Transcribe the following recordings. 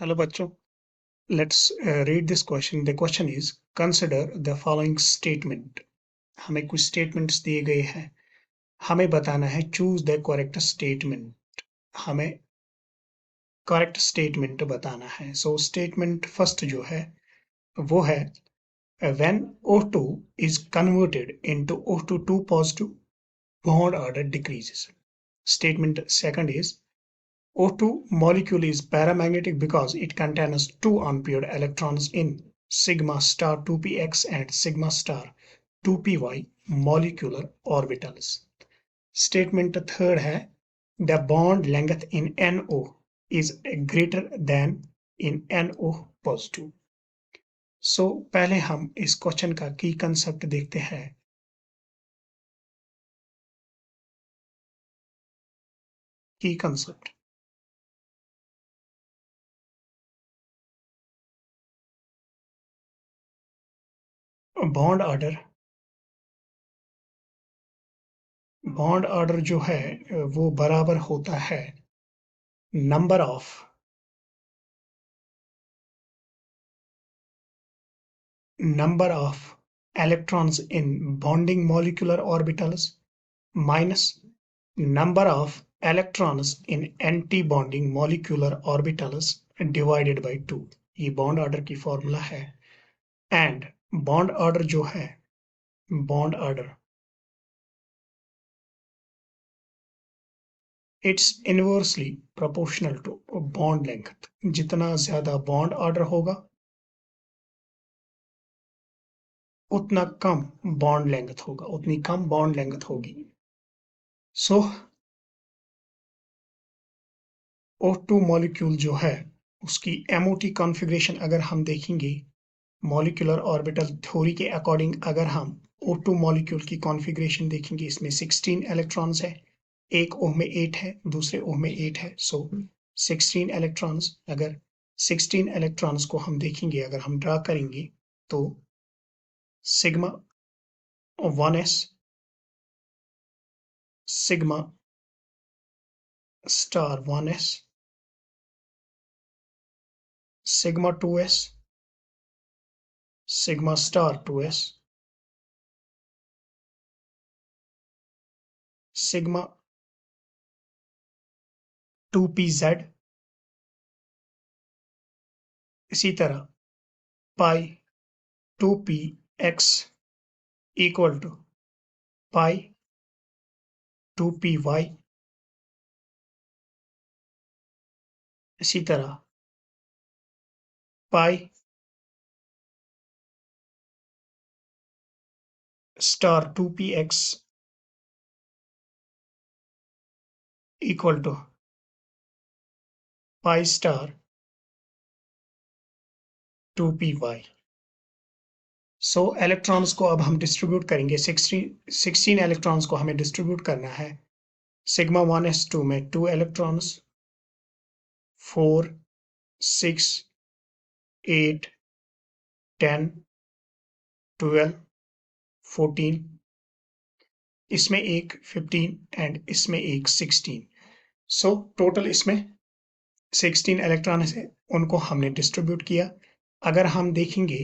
Hello बच्चों, let's read this question. The question is consider the following statement. हमें कुछ statements दिए गए हैं. हमें बताना है choose the correct statement. हमें correct statement बताना है. So statement first जो है वो है when O2 is converted into O2 positive, bond order decreases. Statement second is O2 molecule is paramagnetic because it contains two unpaired electrons in sigma star 2px and sigma star 2py molecular orbitals. Statement third है the bond length in NO is greater than in NO positive. So पहले हम इस question का की concept देखते हैं. की concept bond order जो है वो बराबर होता है number of electrons in bonding molecular orbitals minus number of electrons in anti-bonding molecular orbitals divided by 2. ये बॉन्ड ऑर्डर की फॉर्मूला है. एंड बॉन्ड ऑर्डर जो है bond order it's inversely proportional to bond length. जितना ज्यादा bond order होगा उतना कम bond length होगा, उतनी कम बॉन्ड लेंथ होगी. सो O2 मॉलिक्यूल जो है उसकी MOT कॉन्फ़िगरेशन अगर हम देखेंगे मॉलिक्यूलर ऑर्बिटल थ्योरी के अकॉर्डिंग, अगर हम O2 मॉलिक्यूल की कॉन्फ़िगरेशन देखेंगे इसमें 16 इलेक्ट्रॉन्स है. एक O में 8 है, दूसरे O में 8 है. सो 16 इलेक्ट्रॉन्स, अगर 16 इलेक्ट्रॉन्स को हम देखेंगे, अगर हम ड्रा करेंगे तो sigma 1s sigma star 1s sigma 2s sigma star 2s sigma 2pz इसी तरह pi 2px equal to pi 2py इसी तरह pi star 2px equal to pi star 2py. So electrons को अब हम डिस्ट्रीब्यूट करेंगे. 16 इलेक्ट्रॉन्स को हमें डिस्ट्रीब्यूट करना है. सिग्मा 1s2 में 2 इलेक्ट्रॉन्स, 4 6 8 10 12 14, इसमें एक 15 एंड इसमें एक 16. सो टोटल इसमें 16 इलेक्ट्रॉन है, उनको हमने डिस्ट्रीब्यूट किया. अगर हम देखेंगे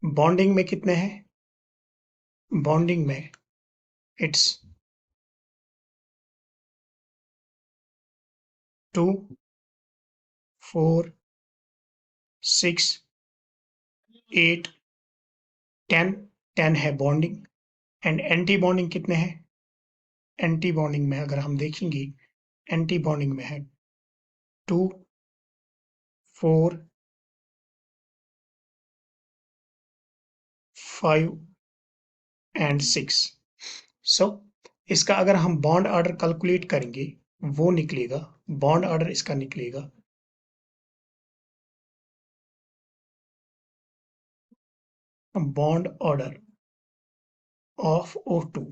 बॉन्डिंग में कितने हैं, बॉन्डिंग में इट्स 2 4 6 8 10 है बॉन्डिंग. एंड एंटी बॉन्डिंग कितने हैं, एंटी बॉन्डिंग में अगर हम देखेंगे एंटी बॉन्डिंग में है 2 4 5 एंड 6. सो इसका अगर हम बॉन्ड ऑर्डर कैलकुलेट करेंगे वो निकलेगा, बॉन्ड ऑर्डर इसका निकलेगा बॉन्ड ऑर्डर ऑफ O2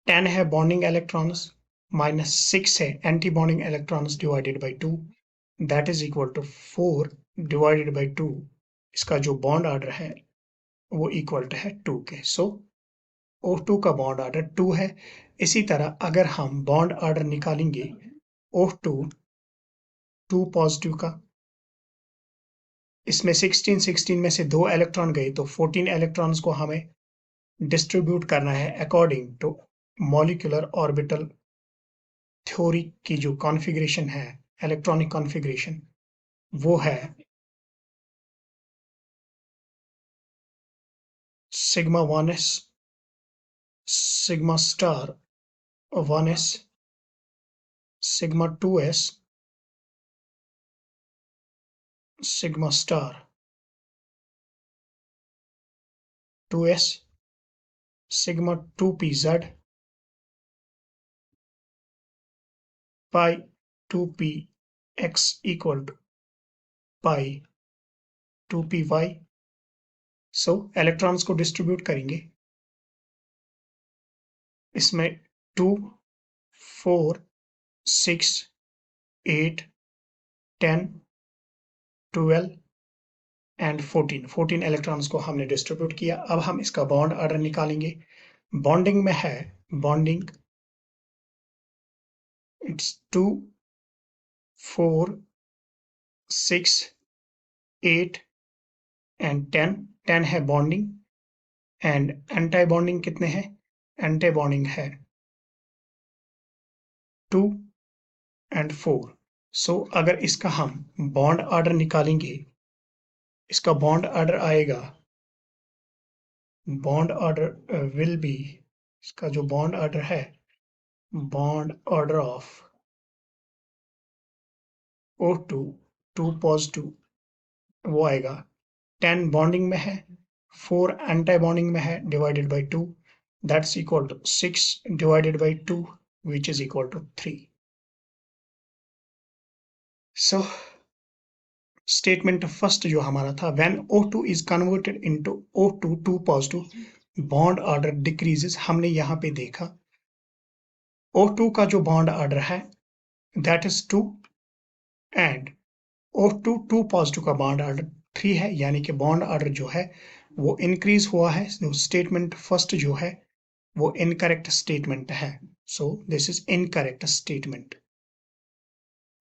10 है बॉन्डिंग इलेक्ट्रॉन्स माइनस 6 है anti bonding electrons divided by 2, that is equal to 4 divided by 2. इसका जो बॉन्ड ऑर्डर है वो इक्वल है 2 के. सो O2 का बॉन्ड ऑर्डर 2 है. इसी तरह अगर हम बॉन्ड ऑर्डर निकालेंगे O2 2 पॉजिटिव का, इसमें 16 में से 2 इलेक्ट्रॉन गए तो 14 इलेक्ट्रॉन्स को हमें डिस्ट्रीब्यूट करना है according to molecular orbital theory की जो कॉन्फ़िगरेशन है, इलेक्ट्रॉनिक कॉन्फ़िगरेशन, वो है sigma 1s, sigma star 1s, sigma 2s, sigma star 2s, sigma 2pz, pi 2px equal to pi 2py. So electrons को डिस्ट्रीब्यूट करेंगे, इसमें 2, 4, 6, 8, 10, 12 एंड 14 इलेक्ट्रॉन्स को हमने डिस्ट्रीब्यूट किया। अब हम इसका बॉन्ड ऑर्डर निकालेंगे। बॉन्डिंग में है, बॉन्डिंग इट्स 2, 4, 6, 8 एंड 10 है बॉन्डिंग। एंड एंटी बॉन्डिंग कितने हैं? एंटी बॉन्डिंग है 2 एंड 4। सो अगर इसका हम बॉन्ड ऑर्डर निकालेंगे, इसका बॉन्ड ऑर्डर आएगा, बॉन्ड ऑर्डर विल बी, इसका जो बॉन्ड ऑर्डर है, bond order of O2 2 positive, वो आएगा 10 बॉन्डिंग में है, 4 एंटी बॉन्डिंग में है, divided by 2, that's equal to 6 divided by 2 which is equal to 3। So statement first जो हमारा था, when O2 is converted into O2 2 positive, bond order decreases. हमने यहाँ पे देखा O2 का जो बॉन्ड ऑर्डर है that is 2 and O2 2 positive का बॉन्ड ऑर्डर 3 है, यानी कि बॉन्ड ऑर्डर जो है वो इंक्रीज हुआ है। स्टेटमेंट फर्स्ट जो है वो इनकरेक्ट स्टेटमेंट है। So this is incorrect statement.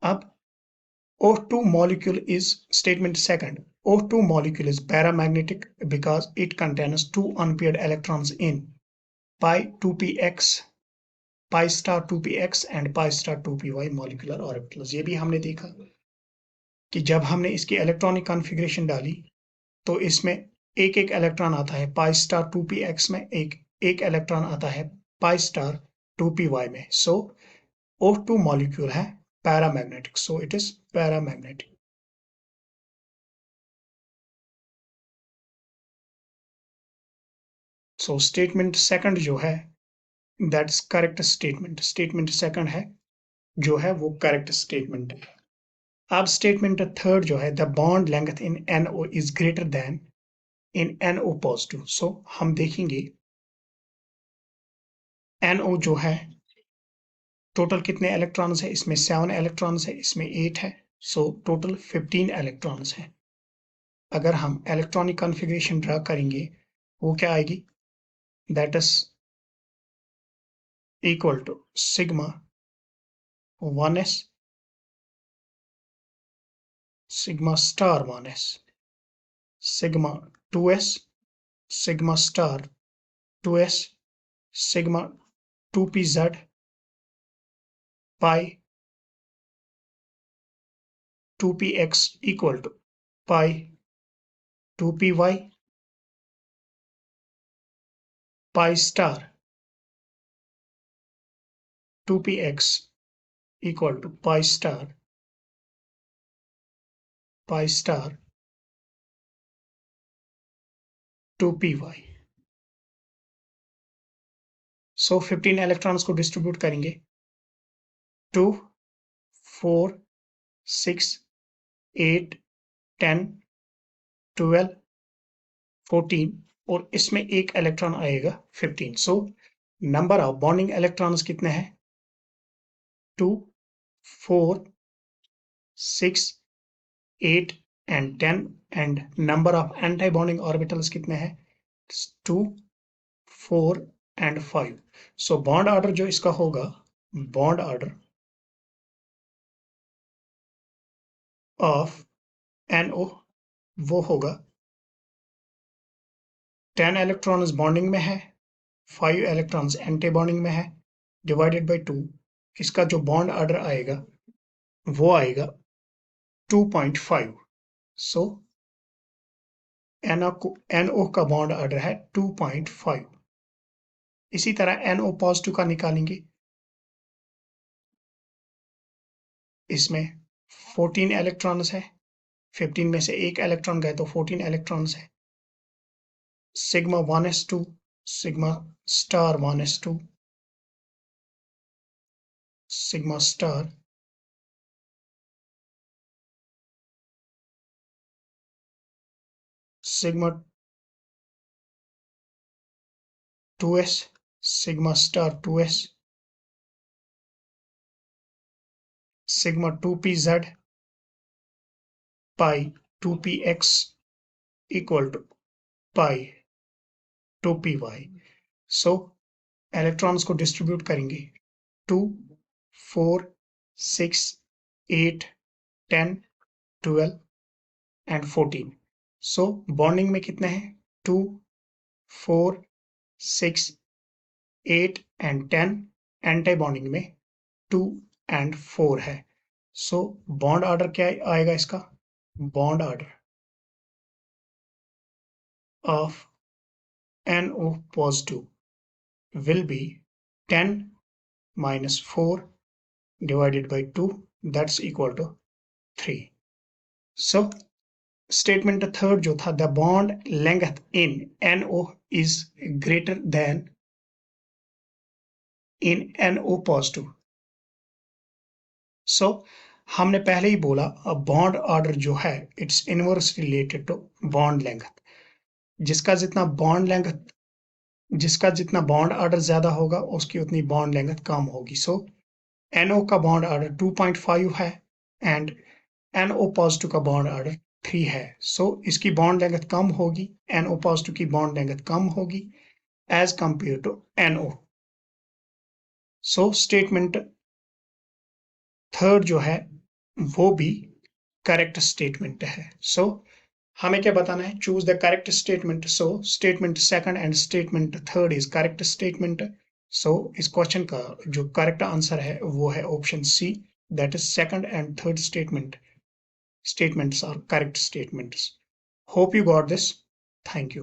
अब O2 molecule is statement second. O2 molecule is paramagnetic because it contains 2 unpaired electrons in pi 2px, pi star 2px and pi star 2py molecular orbitals। ये भी हमने देखा कि जब हमने इसकी electronic configuration डाली तो इसमें एक एक इलेक्ट्रॉन आता है पाई स्टार 2px में, एक इलेक्ट्रॉन आता है पाई स्टार 2py में। सो O2 मॉलिक्यूल है paramagnetic, so it is paramagnetic. So statement second जो है that's correct statement. Statement second है जो है वो करेक्ट स्टेटमेंट है। अब स्टेटमेंट थर्ड जो है, the bond length in NO is greater than in NO positive. So हम देखेंगे NO जो है टोटल कितने इलेक्ट्रॉन्स है, इसमें 7 इलेक्ट्रॉन्स है, इसमें 8 है, सो टोटल 15 इलेक्ट्रॉन्स है। अगर हम इलेक्ट्रॉनिक कॉन्फ़िगरेशन ड्रा करेंगे वो क्या आएगी, that is equal to sigma 1s, sigma star 1s, sigma 2s, sigma star 2s, sigma 2pz, pi 2px equal to pi 2py, pi star 2px equal to pi star 2py। So 15 electrons को distribute करेंगे, 2, 4, 6, 8, 10, 12, 14 और इसमें एक electron आएगा 15। So number of bonding electrons कितने हैं, 2, 4, 6, 8 and 10 and number of anti bonding orbitals कितने हैं, 2, 4 एंड 5। सो बॉन्ड ऑर्डर जो इसका होगा, बॉन्ड ऑर्डर ऑफ NO वो होगा 10 इलेक्ट्रॉन्स बॉन्डिंग में है, 5 इलेक्ट्रॉन्स एंटी बॉन्डिंग में है, डिवाइडेड बाई 2। इसका जो बॉन्ड ऑर्डर आएगा वो आएगा 2.5। सो NO का बॉन्ड ऑर्डर है 2.5। इसी तरह NO पॉजिटिव का निकालेंगे, इसमें 14 इलेक्ट्रॉन्स है, 15 में से एक इलेक्ट्रॉन गए तो 14 इलेक्ट्रॉन्स है। Sigma 1s2, sigma star 1s2, sigma star sigma 2s, sigma star 2s, sigma 2pz, pi 2px equal to pi 2py। So electrons को डिस्ट्रीब्यूट करेंगे 2, 4, 6, 8, 10, 12 एंड 14। सो बॉन्डिंग में कितने हैं? 2, 4, 6, 8 एंड 10। एंटी बॉन्डिंग में 2 and 4 है। So bond order क्या आएगा इसका? Bond order of NO positive will be 10 minus 4 divided by 2, that's equal to 3. So statement third जो था, the bond length in NO is greater than in NO positive. So हमने पहले ही बोला bond order जो है it's inverse related to bond length. जिसका जितना bond order ज्यादा होगा उसकी उतनी बॉन्ड लेंथ कम होगी। सो NO का बॉन्ड ऑर्डर 2.5 है एंड NO पॉजिटिव का बॉन्ड ऑर्डर 3 है। सो इसकी बॉन्ड लेंथ कम होगी, NO पॉजिटिव की बॉन्ड लेंथ कम होगी as compare to NO। So statement third जो है वो भी करेक्ट स्टेटमेंट है। सो हमें क्या बताना है? Choose the correct statement. So statement second and statement third is correct statement. So इस क्वेश्चन का जो करेक्ट आंसर है वो है option C, that is second and third statements are correct statements. Hope you got this. Thank you.